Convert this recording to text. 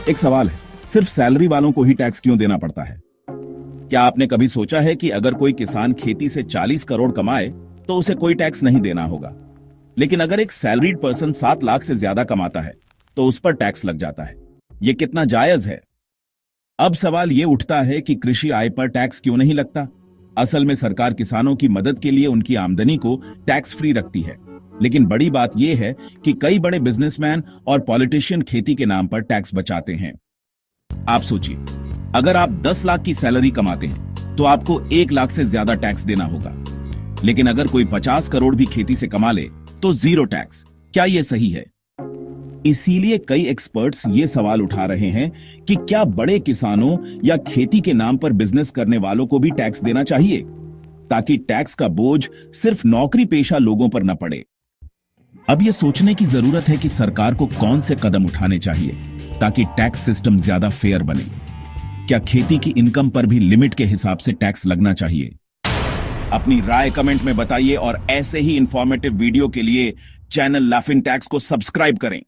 एक सवाल है, सिर्फ सैलरी वालों को ही टैक्स क्यों देना पड़ता है? क्या आपने कभी सोचा है कि अगर कोई किसान खेती से 40 करोड़ कमाए तो उसे कोई टैक्स नहीं देना होगा, लेकिन अगर एक सैलरीड पर्सन 7 लाख से ज्यादा कमाता है तो उस पर टैक्स लग जाता है? यह कितना जायज है? अब सवाल यह उठता है कि कृषि आय पर टैक्स क्यों नहीं लगता? असल में सरकार किसानों की मदद के लिए उनकी आमदनी को टैक्स फ्री रखती है, लेकिन बड़ी बात यह है कि कई बड़े बिजनेसमैन और पॉलिटिशियन खेती के नाम पर टैक्स बचाते हैं। आप सोचिए, अगर आप 10 लाख की सैलरी कमाते हैं तो आपको 1 लाख से ज्यादा टैक्स देना होगा, लेकिन अगर कोई 50 करोड़ भी खेती से कमा ले तो 0 टैक्स। क्या यह सही है? इसीलिए कई एक्सपर्ट्स ये सवाल उठा रहे हैं कि क्या बड़े किसानों या खेती के नाम पर बिजनेस करने वालों को भी टैक्स देना चाहिए, ताकि टैक्स का बोझ सिर्फ नौकरी पेशा लोगों पर न पड़े। अब यह सोचने की जरूरत है कि सरकार को कौन से कदम उठाने चाहिए ताकि टैक्स सिस्टम ज्यादा फेयर बने। क्या खेती की इनकम पर भी लिमिट के हिसाब से टैक्स लगना चाहिए? अपनी राय कमेंट में बताइए और ऐसे ही इंफॉर्मेटिव वीडियो के लिए चैनल लाफिंग टैक्स को सब्सक्राइब करें।